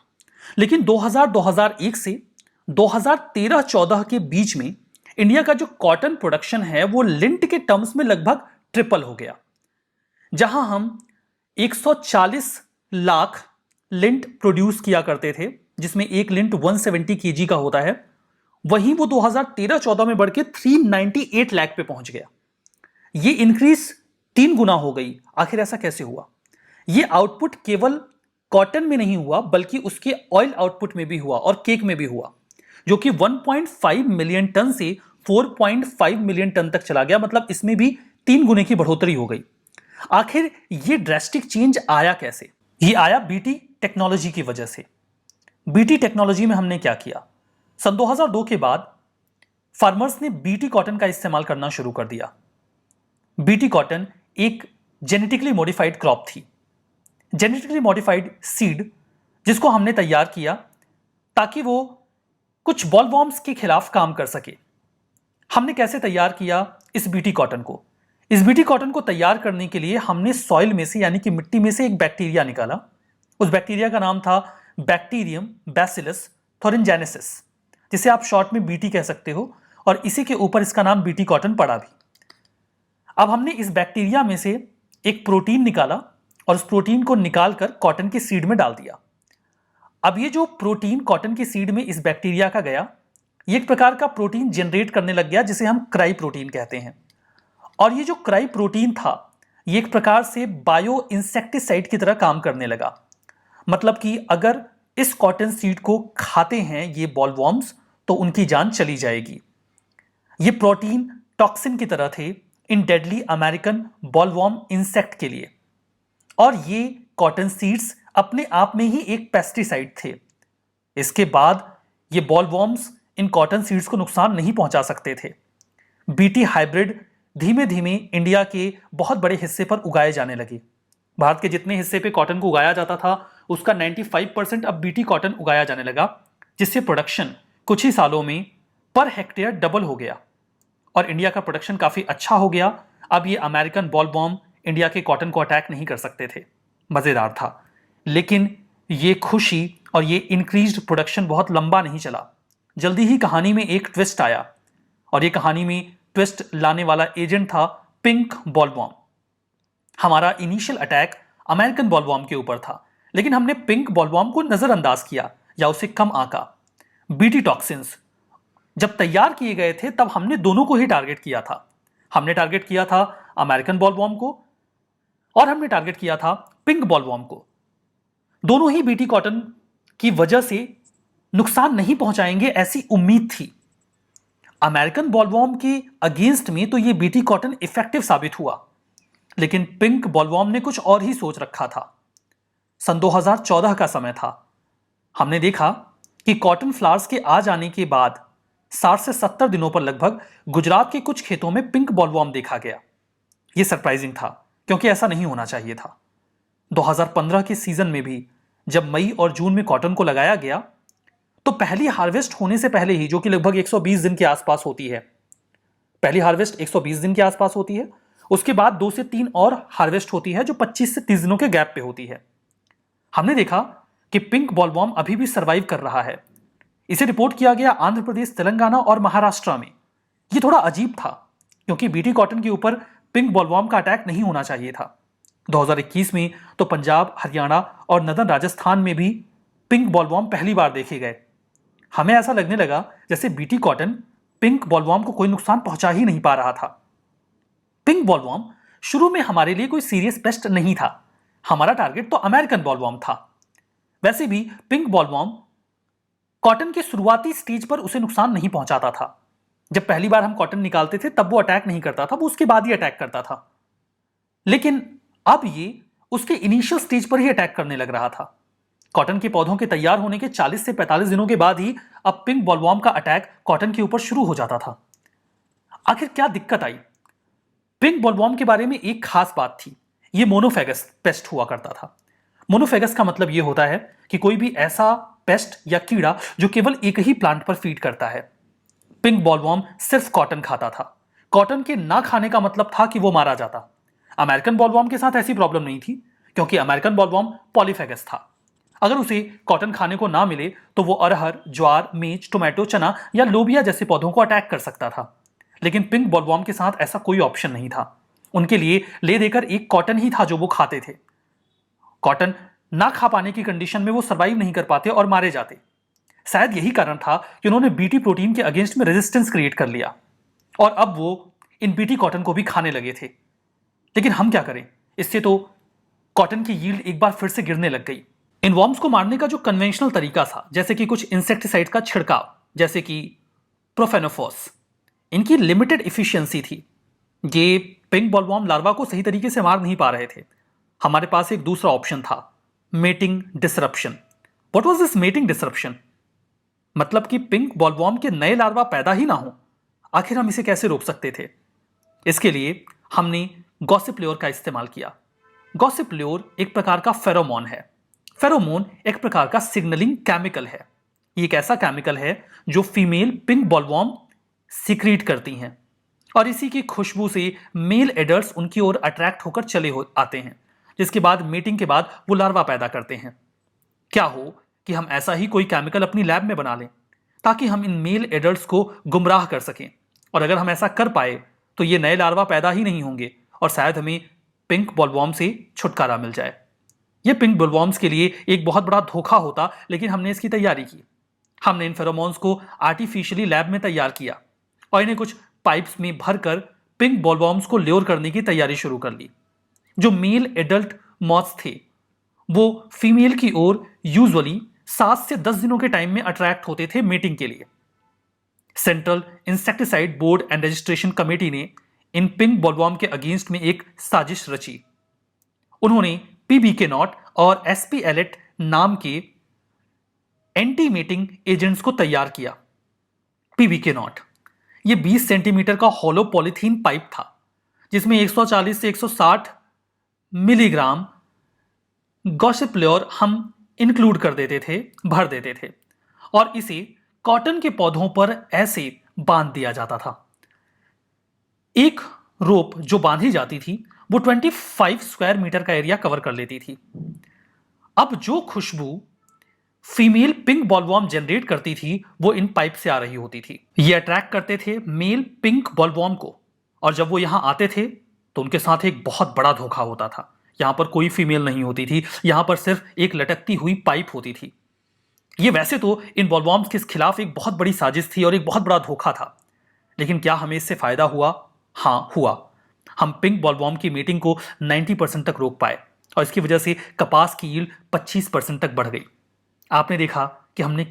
लेकिन 2001 से 2013-14 के बीच में इंडिया का जो कॉटन प्रोडक्शन है वो लिंट के टर्म्स में लगभग ट्रिपल हो गया। जहां हम 140 लाख लिंट प्रोड्यूस किया करते थे, जिसमें एक लिंट 170 केजी का होता है, वहीं वो 2013-14 में बढ़ के 398 लाख पे पहुंच गया। ये इंक्रीज 3 गुना हो गई। आखिर ऐसा कैसे हुआ? ये आउटपुट केवल कॉटन में नहीं हुआ बल्कि उसके ऑयल आउटपुट में भी हुआ और केक में भी हुआ, जो कि 1.5 मिलियन टन से 4.5 मिलियन टन तक चला गया। मतलब इसमें भी 3 गुने की बढ़ोतरी हो गई। आखिर ये ड्रेस्टिक चेंज आया कैसे? ये आया बीटी टेक्नोलॉजी की वजह से। बीटी टेक्नोलॉजी में हमने क्या किया? सन 2002 के बाद फार्मर्स ने बीटी कॉटन का इस्तेमाल करना शुरू कर दिया। बीटी कॉटन एक जेनेटिकली मॉडिफाइड क्रॉप थी, जेनेटिकली मॉडिफाइड सीड, जिसको हमने तैयार किया ताकि वो कुछ बॉलवॉर्म्स के खिलाफ काम कर सके। हमने कैसे तैयार किया इस बीटी कॉटन को? इस बीटी कॉटन को तैयार करने के लिए हमने सॉइल में से, यानी कि मिट्टी में से, एक बैक्टीरिया निकाला। उस बैक्टीरिया का नाम था बैक्टीरियम बैसिलस थोरिनजेनेसिस, जिसे आप शॉर्ट में बीटी कह सकते हो, और इसी के ऊपर इसका नाम बीटी कॉटन पड़ा भी। अब हमने इस बैक्टीरिया में से एक प्रोटीन निकाला और उस प्रोटीन को निकालकर कॉटन के सीड में डाल दिया। अब ये जो प्रोटीन कॉटन की सीड में इस बैक्टीरिया का गया, ये एक प्रकार का प्रोटीन जनरेट करने लग गया जिसे हम क्राई प्रोटीन कहते हैं। और ये जो क्राई प्रोटीन था, ये एक प्रकार से बायो इंसेक्टिसाइड की तरह काम करने लगा। मतलब कि अगर इस कॉटन सीड को खाते हैं ये बॉलवॉर्म्स, तो उनकी जान चली जाएगी। ये प्रोटीन टॉक्सिन की तरह थे इन डेडली अमेरिकन बॉलवॉर्म इंसेक्ट के लिए। और ये कॉटन सीड्स अपने आप में ही एक पेस्टिसाइड थे। इसके बाद ये बॉलवॉर्म्स इन कॉटन सीड्स को नुकसान नहीं पहुंचा सकते थे। बीटी हाइब्रिड धीमे धीमे इंडिया के बहुत बड़े हिस्से पर उगाए जाने लगे। भारत के जितने हिस्से पे कॉटन को उगाया जाता था उसका 95% अब बीटी कॉटन उगाया जाने लगा, जिससे प्रोडक्शन कुछ ही सालों में पर हेक्टेयर डबल हो गया और इंडिया का प्रोडक्शन काफी अच्छा हो गया। अब ये अमेरिकन बॉल बॉम्ब इंडिया के कॉटन को अटैक नहीं कर सकते थे। मजेदार था, लेकिन ये खुशी और ये इंक्रीज्ड प्रोडक्शन बहुत लंबा नहीं चला। जल्दी ही कहानी में एक ट्विस्ट आया और ये कहानी में ट्विस्ट लाने वाला एजेंट था पिंक बॉल बॉम्ब। हमारा initial attack American ball bomb के ऊपर था, लेकिन हमने पिंक बॉल बॉम्ब को नजरअंदाज किया या उसे कम आंका। बीटी टॉक्सिन्स जब तैयार किए गए थे तब हमने दोनों को ही टारगेट किया था। हमने टारगेट किया था अमेरिकन बॉल बॉम्ब को और हमने टारगेट किया था पिंक बॉल बॉम्ब को। दोनों ही बीटी कॉटन की वजह से नुकसान नहीं पहुंचाएंगे ऐसी उम्मीद थी। अमेरिकन बॉल बॉम्ब के अगेंस्ट में तो ये बीटी कॉटन इफेक्टिव साबित हुआ, लेकिन पिंक बॉल बॉम्ब ने कुछ और ही सोच रखा था। सन 2014 का समय था। हमने देखा कि कॉटन फ्लावर्स के आ जाने के बाद 60 से 70 दिनों पर लगभग गुजरात के कुछ खेतों में पिंक बॉल बॉम्ब देखा गया। यह सरप्राइजिंग था क्योंकि ऐसा नहीं होना चाहिए था। 2015 के सीजन में भी जब मई और जून में कॉटन को लगाया गया तो पहली हार्वेस्ट होने से पहले ही, जो कि लगभग 120 दिन के आसपास होती है, पहली हार्वेस्ट 120 दिन के आसपास होती है, उसके बाद 2 से 3 और हार्वेस्ट होती है जो 25 से 30 दिनों के गैप पे होती है। हमने देखा कि पिंक बॉल बॉम्ब अभी भी सरवाइव कर रहा है। इसे रिपोर्ट किया गया आंध्र प्रदेश, तेलंगाना और महाराष्ट्र में। यह थोड़ा अजीब था क्योंकि बीटी कॉटन के ऊपर पिंक बॉल बॉम्ब का अटैक नहीं होना चाहिए था। 2021 में तो पंजाब, हरियाणा और नदन राजस्थान में भी पिंक बॉल बॉम्ब पहली बार देखे गए। हमें ऐसा लगने लगा जैसे BT cotton pink ball bomb को कोई नुकसान पहुंचा ही नहीं पा रहा था। पिंक बॉल बॉम्ब शुरू में हमारे लिए कोई सीरियस पेस्ट नहीं था। हमारा टारगेट तो अमेरिकन बॉल बॉम्ब था। वैसे भी पिंक बॉल बॉम्ब कॉटन के शुरुआती स्टेज पर उसे नुकसान नहीं पहुंचाता था। जब पहली बार हम कॉटन निकालते थे तब वो अटैक नहीं करता था, वो उसके बाद ही अटैक करता था। लेकिन अब ये उसके इनिशियल स्टेज पर ही अटैक करने लग रहा था। कॉटन के पौधों के तैयार होने के 40 से 45 दिनों के बाद ही अब पिंक बॉल बॉम्ब का अटैक कॉटन के ऊपर शुरू हो जाता था। आखिर क्या दिक्कत आई? पिंक बॉल बॉम्ब के बारे में एक खास बात थी, यह मोनोफेगस पेस्ट हुआ करता था। मोनोफेगस का मतलब यह होता है कि कोई भी ऐसा पेस्ट या कीड़ा जो केवल एक ही प्लांट पर फीड करता है। पिंक बॉल बॉम्ब सिर्फ कॉटन खाता था। कॉटन के ना खाने का मतलब था कि वो मारा जाता। अमेरिकन बॉल बॉम्ब के साथ ऐसी प्रॉब्लम नहीं थी क्योंकि अमेरिकन बॉल बॉम्ब पॉलीफेगस था। अगर उसे कॉटन खाने को ना मिले तो वो अरहर, ज्वार, मेज, टोमेटो, चना या लोबिया जैसे पौधों को अटैक कर सकता था। लेकिन पिंक बॉल बॉम्ब के साथ ऐसा कोई ऑप्शन नहीं था। उनके लिए ले देकर एक कॉटन ही था जो वो खाते थे। कॉटन ना खा पाने की कंडीशन में वो सर्वाइव नहीं कर पाते और मारे जाते। शायद यही कारण था कि उन्होंने बीटी प्रोटीन के अगेंस्ट में रेजिस्टेंस क्रिएट कर लिया और अब वो इन बीटी कॉटन को भी खाने लगे थे। लेकिन हम क्या करें? इससे तो कॉटन की यील्ड एक बार फिर से गिरने लग गई। इन वॉर्म्स को मारने का जो कन्वेंशनल तरीका था, जैसे कि कुछ इंसेक्टिसाइड का छिड़काव, जैसे कि प्रोफेनोफॉस, इनकी लिमिटेड इफिशियंसी थी। ये पिंक बॉल वॉर्म लार्वा को सही तरीके से मार नहीं पा रहे थे। हमारे पास एक दूसरा ऑप्शन था, mating disruption. What was this mating disruption? मतलब कि पिंक बॉल वॉर्म के नए लार्वा पैदा ही ना हो। आखिर हम इसे कैसे रोक सकते थे? इसके लिए हमने गॉसिप्योर का इस्तेमाल किया। गॉसिप्योर एक प्रकार का फेरोमोन है। फेरोमोन एक प्रकार का सिग्नलिंग केमिकल है। ये एक ऐसा केमिकल है जो फीमेल पिंक बॉलवॉर्म सीक्रेट करती हैं और इसी की खुशबू से मेल एडल्ट्स उनकी ओर अट्रैक्ट होकर आते हैं, जिसके बाद मीटिंग के बाद वो लार्वा पैदा करते हैं। क्या हो कि हम ऐसा ही कोई केमिकल अपनी लैब में बना लें ताकि हम इन मेल एडल्ट्स को गुमराह कर सकें, और अगर हम ऐसा कर पाए तो ये नए लार्वा पैदा ही नहीं होंगे और शायद हमें पिंक बॉलवॉर्म से छुटकारा मिल जाए। ये पिंक बॉलवॉर्म्स के लिए एक बहुत बड़ा धोखा होता, लेकिन हमने इसकी तैयारी की। हमने इन फेरोमोन्स को आर्टिफिशियली लैब में तैयार किया और इन्हें कुछ पाइप्स में भरकर पिंक बॉलवॉर्म्स को ल्योर करने की तैयारी शुरू कर ली। जो मेल एडल्ट मॉथ्स थे वो फीमेल की ओर यूजुअली 7 से 10 दिनों के टाइम में अट्रैक्ट होते थे मीटिंग के लिए। Central insecticide board and registration committee ने इन पिंक बॉलवॉर्म के अगेंस्ट में एक साजिश रची। उन्होंने पीबीके नॉट और एसपीएलेट नाम के एंटी मेटिंग एजेंट्स को तैयार किया। पीवीके नॉट। ये 20 सेंटीमीटर का हॉलो पॉलीथीन पाइप था जिसमें 140 से 160 मिलीग्राम गॉसिप्योर हम इंक्लूड कर देते थे, भर देते थे, और इसे कॉटन के पौधों पर ऐसे बांध दिया जाता था। एक रोप जो बांधी जाती थी वो 25 स्क्वायर मीटर का एरिया कवर कर लेती थी। अब जो खुशबू फीमेल पिंक बॉलवॉर्म जनरेट करती थी वो इन पाइप से आ रही होती थी। ये अट्रैक्ट करते थे मेल पिंक बॉलवॉर्म को, और जब वो यहां आते थे तो उनके साथ एक बहुत बड़ा धोखा होता था। यहां पर कोई फीमेल नहीं होती थी, यहां पर सिर्फ एक लटकती हुई पाइप होती थी। ये वैसे तो इन बॉलवॉर्म्स के खिलाफ एक बहुत बड़ी साजिश थी और एक बहुत बड़ा धोखा था, लेकिन क्या हमें इससे फायदा हुआ? हाँ, हुआ। हम पिंक बॉलवॉर्म की मीटिंग को 90% तक रोक पाए और इसकी वजह से कपास की यील्ड 25% तक बढ़ गई। आपने देखा कि हमने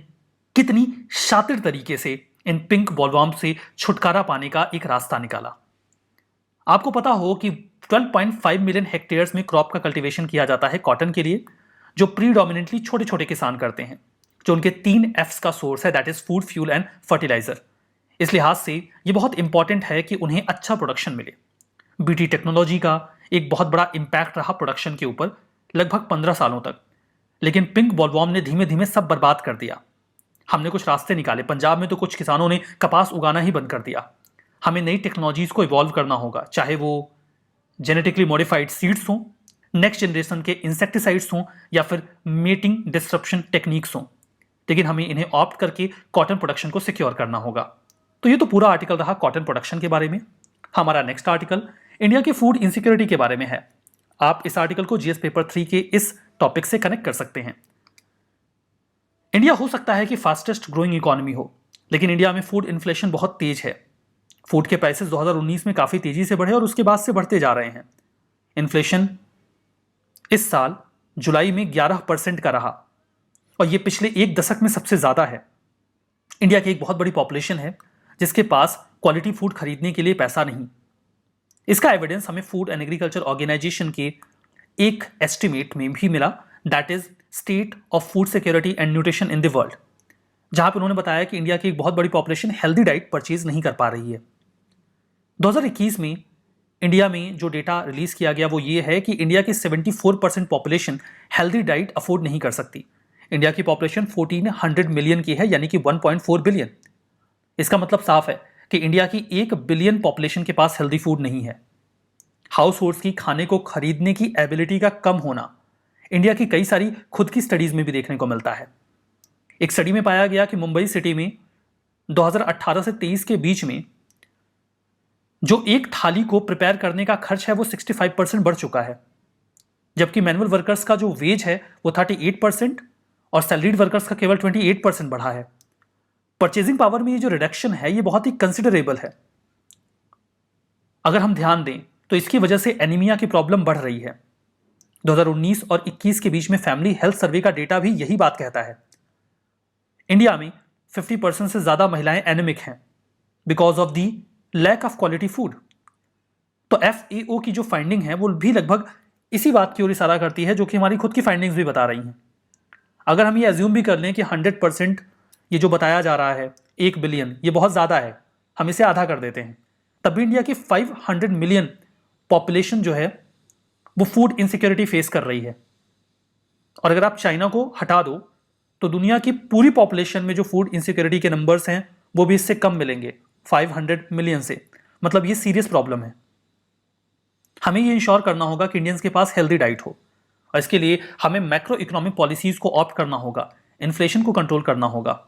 कितनी शातिर तरीके से इन पिंक बॉलवॉर्म से छुटकारा पाने का एक रास्ता निकाला। आपको पता हो कि 12.5 मिलियन हेक्टेयर्स में क्रॉप का कल्टीवेशन किया जाता है कॉटन के लिए, जो प्रीडोमिनेंटली छोटे छोटे किसान करते हैं, जो उनके 3 F's का सोर्स है, that is food, fuel and fertiliser. इस लिहाज से ये बहुत इंपॉर्टेंट है कि उन्हें अच्छा प्रोडक्शन मिले। बीटी टेक्नोलॉजी का एक बहुत बड़ा इंपैक्ट रहा प्रोडक्शन के ऊपर लगभग 15 सालों तक, लेकिन पिंक बॉलवॉर्म ने धीमे धीमे सब बर्बाद कर दिया। हमने कुछ रास्ते निकाले। पंजाब में तो कुछ किसानों ने कपास उगाना ही बंद कर दिया। हमें नई टेक्नोलॉजीज को इवॉल्व करना होगा, चाहे वो जेनेटिकली मॉडिफाइड सीड्स हों, नेक्स्ट जनरेशन के इंसेक्टिसाइड्स हों, या फिर मेटिंग डिस्ट्रप्शन टेक्निक्स हों, लेकिन हमें इन्हें ऑप्ट करके कॉटन प्रोडक्शन को सिक्योर करना होगा। तो ये तो पूरा आर्टिकल रहा कॉटन प्रोडक्शन के बारे में। हमारा नेक्स्ट आर्टिकल इंडिया की फूड इनसिक्योरिटी के बारे में है। आप इस आर्टिकल को जीएस पेपर 3 के इस टॉपिक से कनेक्ट कर सकते हैं। इंडिया हो सकता है कि फास्टेस्ट ग्रोइंग इकोनॉमी हो, लेकिन इंडिया में फूड इन्फ्लेशन बहुत तेज है। फूड के प्राइसेस 2019 में काफी तेजी से बढ़े और उसके बाद से बढ़ते जा रहे हैं। इन्फ्लेशन इस साल जुलाई में 11% का रहा और यह पिछले एक दशक में सबसे ज्यादा है। इंडिया की एक बहुत बड़ी पॉपुलेशन है जिसके पास क्वालिटी फूड खरीदने के लिए पैसा नहीं। इसका एविडेंस हमें फूड एंड एग्रीकल्चर ऑर्गेनाइजेशन के एक एस्टिमेट में भी मिला, that is state of food security and nutrition in the world, जहां पर उन्होंने बताया कि इंडिया की एक बहुत बड़ी पॉपुलेशन हेल्दी डाइट परचेज नहीं कर पा रही है। 2021 में इंडिया में जो डेटा रिलीज किया गया वो ये है कि इंडिया की 74% पॉपुलेशन हेल्दी डाइट अफोर्ड नहीं कर सकती। इंडिया की पॉपुलेशन 1400 मिलियन की है, यानी कि 1.4 बिलियन। इसका मतलब साफ है कि इंडिया की 1 बिलियन पॉपुलेशन के पास हेल्दी फूड नहीं है। हाउस होल्ड्स की खाने को खरीदने की एबिलिटी का कम होना इंडिया की कई सारी खुद की स्टडीज में भी देखने को मिलता है। एक स्टडी में पाया गया कि मुंबई सिटी में 2018 से 23 के बीच में जो एक थाली को प्रिपेयर करने का खर्च है वो 65% बढ़ चुका है, जबकि मैनुअल वर्कर्स का जो वेज है वो 38% और सैलरीड वर्कर्स का केवल 28% बढ़ा है। परचेजिंग पावर में ये जो रिडक्शन है ये बहुत ही कंसिडरेबल है। अगर हम ध्यान दें तो इसकी वजह से एनीमिया की प्रॉब्लम बढ़ रही है। 2019 और 21 के बीच में फैमिली हेल्थ सर्वे का डेटा भी यही बात कहता है। इंडिया में 50% से ज्यादा महिलाएं एनीमिक हैं because of the lack of quality food. तो FAO की जो फाइंडिंग है वो भी लगभग इसी बात की ओर इशारा करती है, जो कि हमारी खुद की फाइंडिंग्स भी बता रही हैं। अगर हम ये अज्यूम भी कर लें कि 100% ये जो बताया जा रहा है 1 बिलियन ये बहुत ज्यादा है, हम इसे आधा कर देते हैं, तब भी इंडिया की 500 मिलियन पॉपुलेशन जो है वो फूड इनसिक्योरिटी फेस कर रही है। और अगर आप चाइना को हटा दो तो दुनिया की पूरी पॉपुलेशन में जो फूड इनसिक्योरिटी के नंबर्स हैं वो भी इससे कम मिलेंगे, 500 मिलियन से। मतलब ये सीरियस प्रॉब्लम है। हमें ये इंश्योर करना होगा कि इंडियंस के पास हेल्दी डाइट हो, और इसके लिए हमें मैक्रो इकोनॉमिक पॉलिसीज को ऑप्ट करना होगा, इन्फ्लेशन को कंट्रोल करना होगा।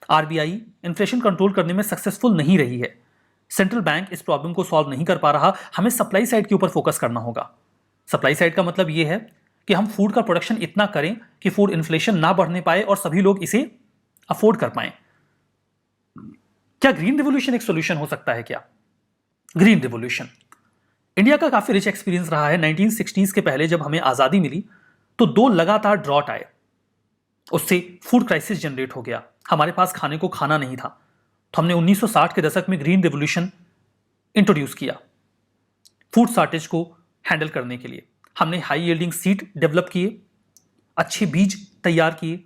आरबीआई इन्फ्लेशन कंट्रोल करने में सक्सेसफुल नहीं रही है। सेंट्रल बैंक इस प्रॉब्लम को सॉल्व नहीं कर पा रहा। हमें सप्लाई साइड के ऊपर फोकस करना होगा। सप्लाई साइड का मतलब यह है कि हम फूड का प्रोडक्शन इतना करें कि फूड इन्फ्लेशन ना बढ़ने पाए और सभी लोग इसे अफोर्ड कर पाए। क्या ग्रीन रिवोल्यूशन एक सोल्यूशन हो सकता है? क्या ग्रीन रिवोल्यूशन इंडिया का काफी रिच एक्सपीरियंस रहा है। 1960s के पहले जब हमें आजादी मिली तो 2 लगातार ड्रॉट आए, उससे फूड क्राइसिस जनरेट हो गया। हमारे पास खाने को खाना नहीं था, तो हमने 1960 के दशक में ग्रीन रिवोल्यूशन इंट्रोड्यूस किया। फूड शॉर्टेज को हैंडल करने के लिए हमने हाई यील्डिंग सीड डेवलप किए, अच्छे बीज तैयार किए,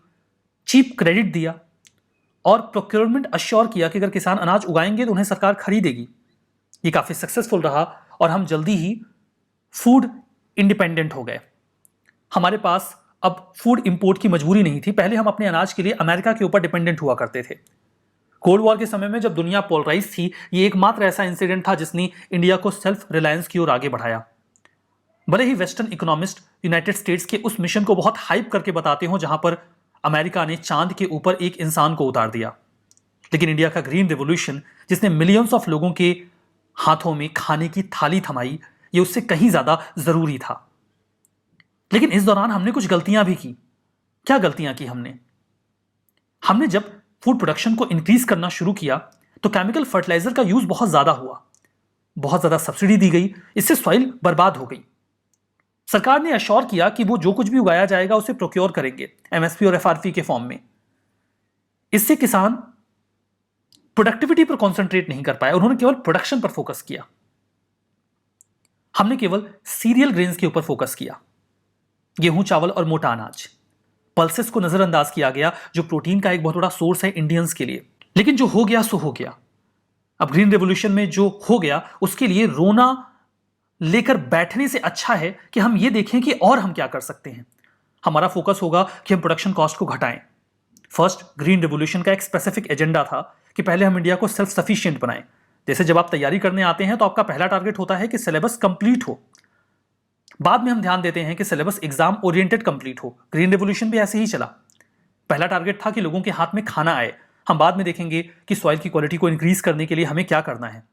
चीप क्रेडिट दिया और प्रोक्योरमेंट अश्योर किया कि अगर किसान अनाज उगाएंगे तो उन्हें सरकार खरीदेगी। ये काफी सक्सेसफुल रहा और हम जल्दी ही फूड इंडिपेंडेंट हो गए। हमारे पास अब फूड इंपोर्ट की मजबूरी नहीं थी। पहले हम अपने अनाज के लिए अमेरिका के ऊपर डिपेंडेंट हुआ करते थे। कोल्ड वॉर के समय में जब दुनिया पोलराइज थी, ये एकमात्र ऐसा इंसिडेंट था जिसने इंडिया को सेल्फ रिलायंस की ओर आगे बढ़ाया। भले ही वेस्टर्न इकोनॉमिस्ट यूनाइटेड स्टेट्स के उस मिशन को बहुत हाइप करके बताते हो जहां पर अमेरिका ने चांद के ऊपर एक इंसान को उतार दिया, लेकिन इंडिया का ग्रीन रिवॉल्यूशन जिसने मिलियंस ऑफ लोगों के हाथों में खाने की थाली थमाई, ये उससे कहीं ज्यादा जरूरी था। लेकिन इस दौरान हमने कुछ गलतियां भी की। क्या गलतियां की हमने जब फूड प्रोडक्शन को इंक्रीज करना शुरू किया तो केमिकल फर्टिलाइजर का यूज बहुत ज्यादा हुआ, बहुत ज्यादा सब्सिडी दी गई, इससे सॉइल बर्बाद हो गई। सरकार ने अश्योर किया कि वो जो कुछ भी उगाया जाएगा उसे प्रोक्योर करेंगे एमएसपी और एफआरपी के फॉर्म में। इससे किसान प्रोडक्टिविटी पर कॉन्सेंट्रेट नहीं कर पाए, उन्होंने केवल प्रोडक्शन पर फोकस किया। हमने केवल सीरियल ग्रेन्स के ऊपर फोकस किया, गेहूं, चावल और मोटा अनाज। पल्सेस को नजरअंदाज किया गया जो प्रोटीन का एक बहुत बड़ा सोर्स है इंडियंस के लिए। लेकिन जो हो गया सो हो गया। अब ग्रीन रेवोल्यूशन में जो हो गया उसके लिए रोना लेकर बैठने से अच्छा है कि हम ये देखें कि और हम क्या कर सकते हैं। हमारा फोकस होगा कि हम प्रोडक्शन कॉस्ट को घटाएं। फर्स्ट, ग्रीन रेवोल्यूशन का एक स्पेसिफिक एजेंडा था कि पहले हम इंडिया को सेल्फ सफिशिएंट बनाएं। जैसे जब आप तैयारी करने आते हैं तो आपका पहला टारगेट होता है कि सिलेबस कंप्लीट हो। बाद में हम ध्यान देते हैं कि सिलेबस एग्जाम ओरिएंटेड कंप्लीट हो। ग्रीन रेवोल्यूशन भी ऐसे ही चला। पहला टारगेट था कि लोगों के हाथ में खाना आए। हम बाद में देखेंगे कि सॉइल की क्वालिटी को इंक्रीज करने के लिए हमें क्या करना है।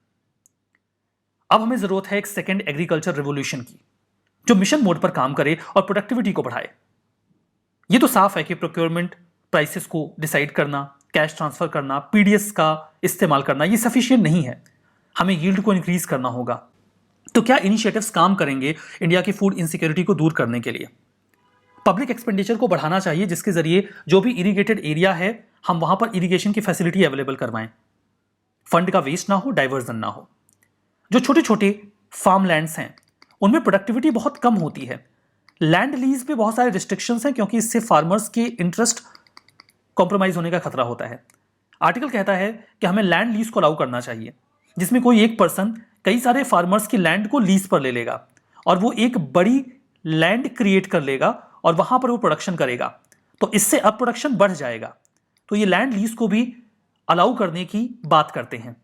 अब हमें जरूरत है एक सेकेंड एग्रीकल्चर रेवोल्यूशन की, जो मिशन मोड पर काम करे और प्रोडक्टिविटी को बढ़ाए। यह तो साफ है कि प्रोक्योरमेंट, प्राइसेस को डिसाइड करना, कैश ट्रांसफर करना, पीडीएस का इस्तेमाल करना, यह सफिशिएंट नहीं है। हमें यील्ड को इंक्रीज करना होगा। तो क्या इनिशिएटिव्स काम करेंगे इंडिया की फूड इनसिक्योरिटी को दूर करने के लिए? पब्लिक एक्सपेंडिचर को बढ़ाना चाहिए जिसके जरिए जो भी इरिगेटेड एरिया है हम वहां पर इरिगेशन की फैसिलिटी अवेलेबल करवाएं। फंड का वेस्ट ना हो, डाइवर्जन ना हो। जो छोटे छोटे फार्म लैंड्स हैं उनमें प्रोडक्टिविटी बहुत कम होती है। लैंड लीज पे बहुत सारे रिस्ट्रिक्शंस हैं क्योंकि इससे फार्मर्स के इंटरेस्ट कॉम्प्रोमाइज होने का खतरा होता है। आर्टिकल कहता है कि हमें लैंड लीज को अलाउ करना चाहिए, जिसमें कोई एक पर्सन कई सारे फार्मर्स की लैंड को लीज पर ले लेगा और वो एक बड़ी लैंड क्रिएट कर लेगा और वहां पर वो प्रोडक्शन करेगा, तो इससे अब प्रोडक्शन बढ़ जाएगा। तो ये लैंड लीज को भी अलाउ करने की बात करते हैं।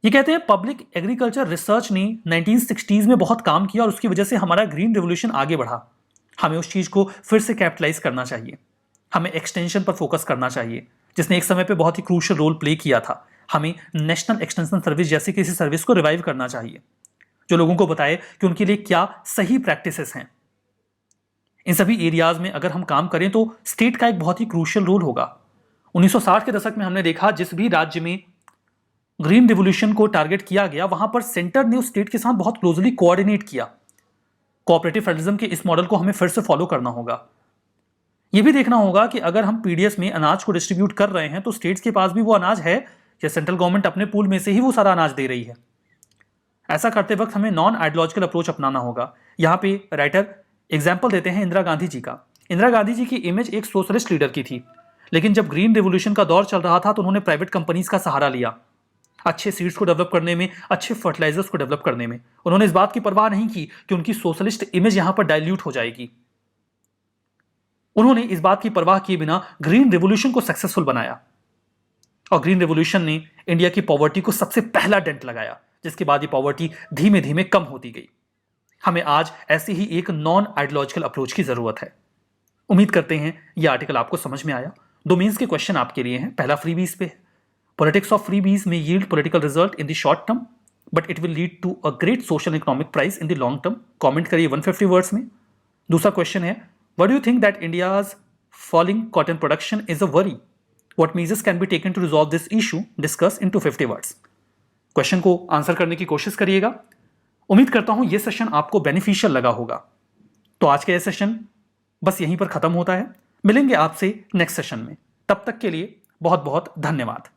ये कहते हैं पब्लिक एग्रीकल्चर रिसर्च ने 1960s में बहुत काम किया और उसकी वजह से हमारा ग्रीन रिवोल्यूशन आगे बढ़ा। हमें उस चीज को फिर से कैपिटलाइज करना चाहिए। हमें एक्सटेंशन पर फोकस करना चाहिए जिसने एक समय पे बहुत ही क्रूशियल रोल प्ले किया था। हमें नेशनल एक्सटेंशन सर्विस जैसी किसी सर्विस को रिवाइव करना चाहिए जो लोगों को बताए कि उनके लिए क्या सही प्रैक्टिसेस हैं। इन सभी एरियाज में अगर हम काम करें तो स्टेट का एक बहुत ही क्रूशियल रोल होगा। 1960 के दशक में हमने देखा जिस भी राज्य में ग्रीन रिवोल्यूशन को टारगेट किया गया वहां पर सेंटर ने उस स्टेट के साथ बहुत क्लोजली कोऑर्डिनेट किया। कोऑपरेटिव फेडरलिज्म के इस मॉडल को हमें फिर से फॉलो करना होगा। यह भी देखना होगा कि अगर हम पीडीएस में अनाज को डिस्ट्रीब्यूट कर रहे हैं तो स्टेट्स के पास भी वो अनाज है या सेंट्रल गवर्नमेंट अपने पूल में से ही वो सारा अनाज दे रही है। ऐसा करते वक्त हमें नॉन आइडियोलॉजिकल अप्रोच अपनाना होगा। यहां पे राइटर एग्जाम्पल देते हैं इंदिरा गांधी जी का। इंदिरा गांधी जी की इमेज एक सोशलिस्ट लीडर की थी, लेकिन जब ग्रीन रिवोल्यूशन का दौर चल रहा था तो उन्होंने प्राइवेट कंपनीज का सहारा लिया। अच्छे सीड्स को डेवलप करने में, अच्छे फर्टिलाइजर्स को डेवलप करने में उन्होंने इस बात की परवाह नहीं की कि उनकी सोशलिस्ट इमेज यहां पर डाइल्यूट हो जाएगी। उन्होंने इस बात की परवाह किए बिना ग्रीन रिवोल्यूशन को सक्सेसफुल बनाया और ग्रीन रिवोल्यूशन ने इंडिया की पॉवर्टी को सबसे पहला डेंट लगाया, जिसके बाद ये पॉवर्टी धीमे धीमे कम होती गई। हमें आज ऐसे ही एक नॉन आइडियोलॉजिकल अप्रोच की जरूरत है। उम्मीद करते हैं यह आर्टिकल आपको समझ में आया। 2 मेंस के क्वेश्चन आपके लिए हैं। पहला फ्रीबीज पे है। पॉलिटिक्स ऑफ फ्रीबीज में yield political result in the short term but it will lead to a great social economic price in the long term. Comment करिए 150 वर्ड्स में। दूसरा क्वेश्चन है, what do you think that India's falling cotton production is a worry? What measures can be taken to resolve this issue? Discuss in 250 words. Question को आंसर करने की कोशिश करिएगा। उम्मीद करता हूं यह सेशन आपको बेनिफिशियल लगा होगा। तो आज का यह सेशन बस यहीं पर खत्म होता है। मिलेंगे आपसे नेक्स्ट सेशन में। तब तक के लिए बहुत बहुत धन्यवाद।